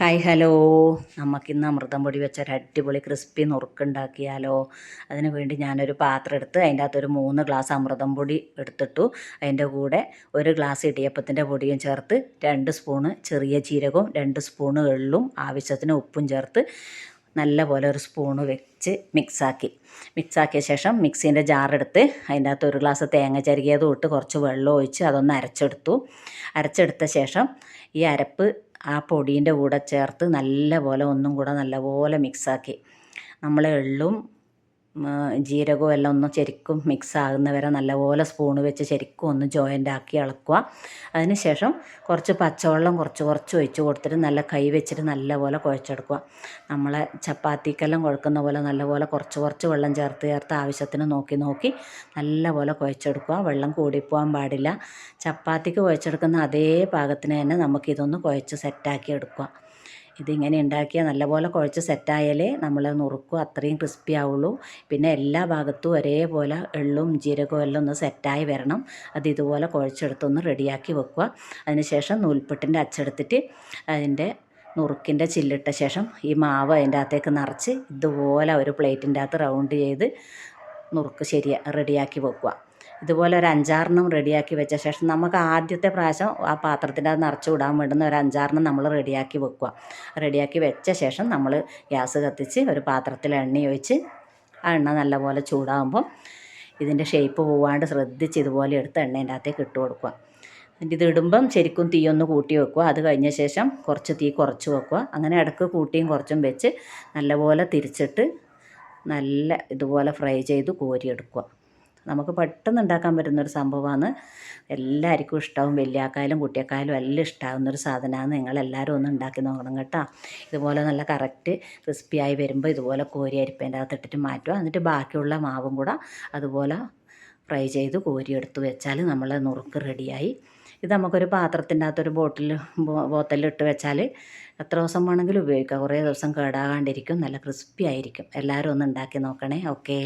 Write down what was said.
Hi hello, നമുക്കിന്ന് അമൃതം പൊടി വെച്ച ഒരു അടിപൊളി ക്രിസ്പി നുറുക്കുണ്ടാക്കിയാലോ. അതിന് വേണ്ടി ഞാനൊരു പാത്രം എടുത്ത് അതിൻ്റെ അകത്തൊരു 3 ഗ്ലാസ് അമൃതം പൊടി എടുത്തിട്ടു. അതിൻ്റെ കൂടെ 1 ഗ്ലാസ് ഇടിയപ്പത്തിൻ്റെ പൊടിയും ചേർത്ത് 2 സ്പൂണ് ചെറിയ ജീരകവും 2 സ്പൂണ് എള്ളും ആവശ്യത്തിന് ഉപ്പും ചേർത്ത് നല്ല പോലെ ഒരു സ്പൂണ് വെച്ച് മിക്സാക്കിയ ശേഷം മിക്സീൻ്റെ ജാറെടുത്ത് അതിൻ്റെ അകത്ത് 1 ഗ്ലാസ് തേങ്ങ ചിരകിയതും ഇട്ട് കുറച്ച് വെള്ളം ഒഴിച്ച് അതൊന്ന് അരച്ചെടുത്ത ശേഷം ഈ അരപ്പ് ആ പൊടീൻ്റെ കൂടെ ചേർത്ത് ഒന്നും കൂടെ നല്ലപോലെ മിക്സാക്കി നമ്മൾ എള്ളും ജീരകവും എല്ലാം ഒന്ന് ശരിക്കും മിക്സ് ആകുന്നവരെ നല്ലപോലെ സ്പൂണ് വെച്ച് ശരിക്കും ഒന്ന് ജോയിൻ്റ് ആക്കി ഇളക്കുക. അതിന് ശേഷം കുറച്ച് പച്ചവെള്ളം കുറച്ച് ഒഴിച്ച് കൊടുത്തിട്ട് നല്ല കൈ വെച്ചിട്ട് നല്ലപോലെ കുഴച്ചെടുക്കുക. നമ്മളെ ചപ്പാത്തിക്കെല്ലാം കുഴക്കുന്ന പോലെ നല്ലപോലെ കുറച്ച് വെള്ളം ചേർത്ത് ആവശ്യത്തിന് നോക്കി നല്ലപോലെ കുഴച്ചെടുക്കുക. വെള്ളം കൂടിപ്പോകാൻ പാടില്ല. ചപ്പാത്തിക്ക് കുഴച്ചെടുക്കുന്ന അതേ പാകത്തിന് തന്നെ നമുക്കിതൊന്ന് കുഴച്ച് സെറ്റാക്കി എടുക്കുക. ഇതിങ്ങനെ ഉണ്ടാക്കിയാൽ നല്ലപോലെ കുഴച്ച് സെറ്റായാലേ നമ്മൾ നുറുക്കും അത്രയും ക്രിസ്പി ആവുള്ളൂ. പിന്നെ എല്ലാ ഭാഗത്തും ഒരേപോലെ എള്ളും ജീരകവും എല്ലാം ഒന്ന് സെറ്റായി വരണം. അത് ഇതുപോലെ കുഴച്ചെടുത്തൊന്ന് റെഡിയാക്കി വെക്കുക. അതിന് ശേഷം നൂൽപുട്ടിൻ്റെ അച്ചെടുത്തിട്ട് അതിൻ്റെ നുറുക്കിൻ്റെ ചില്ലിട്ട ശേഷം ഈ മാവ് അതിൻ്റെ അകത്തേക്ക് നിറച്ച് ഇതുപോലെ ഒരു പ്ലേറ്റിൻ്റെ അകത്ത് റൗണ്ട് ചെയ്ത് നുറുക്ക് റെഡിയാക്കി വെക്കുക. ഇതുപോലെ ഒരു 5-6 റെഡിയാക്കി വെച്ച ശേഷം നമുക്ക് ആദ്യത്തെ പ്രാവശ്യം ആ പാത്രത്തിൻ്റെ അത് നിറച്ച് വിടാൻ വേണ്ടുന്ന ഒരു 5-6 നമ്മൾ റെഡിയാക്കി വെക്കുക. റെഡിയാക്കി വെച്ച ശേഷം നമ്മൾ ഗ്യാസ് കത്തിച്ച് ഒരു പാത്രത്തിൽ എണ്ണ ഒഴിച്ച് ആ എണ്ണ നല്ലപോലെ ചൂടാകുമ്പോൾ ഇതിൻ്റെ ഷേപ്പ് പോവാണ്ട് ശ്രദ്ധിച്ച് ഇതുപോലെ എടുത്ത് എണ്ണേൻ്റെ അകത്തേക്ക് ഇട്ട് കൊടുക്കുക. എന്നിട്ട് ഇത് ഇടുമ്പം ശരിക്കും തീയൊന്ന് കൂട്ടി വെക്കുക. അത് കഴിഞ്ഞ ശേഷം കുറച്ച് തീ കുറച്ച് വെക്കുക. അങ്ങനെ ഇടയ്ക്ക് കൂട്ടിയും കുറച്ചും വെച്ച് നല്ലപോലെ തിരിച്ചിട്ട് ഇതുപോലെ ഫ്രൈ ചെയ്ത് കോരിയെടുക്കുക. നമുക്ക് പെട്ടെന്ന് ഉണ്ടാക്കാൻ പറ്റുന്നൊരു സംഭവമാണ്. എല്ലാവർക്കും ഇഷ്ടമാവും. വലിയാക്കായാലും കുട്ടിയാക്കായാലും എല്ലാം ഇഷ്ടമാകുന്നൊരു സാധനമാണ്. നിങ്ങളെല്ലാവരും ഒന്ന് ഉണ്ടാക്കി നോക്കണം കേട്ടോ. ഇതുപോലെ നല്ല കറക്റ്റ് ക്രിസ്പിയായി വരുമ്പോൾ ഇതുപോലെ കോരി അരിപ്പേൻ്റെ അകത്തിട്ടിട്ട് മാറ്റുക. എന്നിട്ട് ബാക്കിയുള്ള മാവും കൂടെ അതുപോലെ ഫ്രൈ ചെയ്ത് കോരിയെടുത്ത് വെച്ചാൽ നമ്മളെ നുറുക്ക് റെഡിയായി. ഇത് നമുക്കൊരു പാത്രത്തിൻ്റെ അകത്തൊരു ബോത്തലിലിട്ട് വെച്ചാൽ എത്ര ദിവസം വേണമെങ്കിലും ഉപയോഗിക്കാം. കുറേ ദിവസം കേടാകാണ്ടിരിക്കും. നല്ല ക്രിസ്പി ആയിരിക്കും. എല്ലാവരും ഒന്ന് ഉണ്ടാക്കി നോക്കണേ. ഓക്കേ.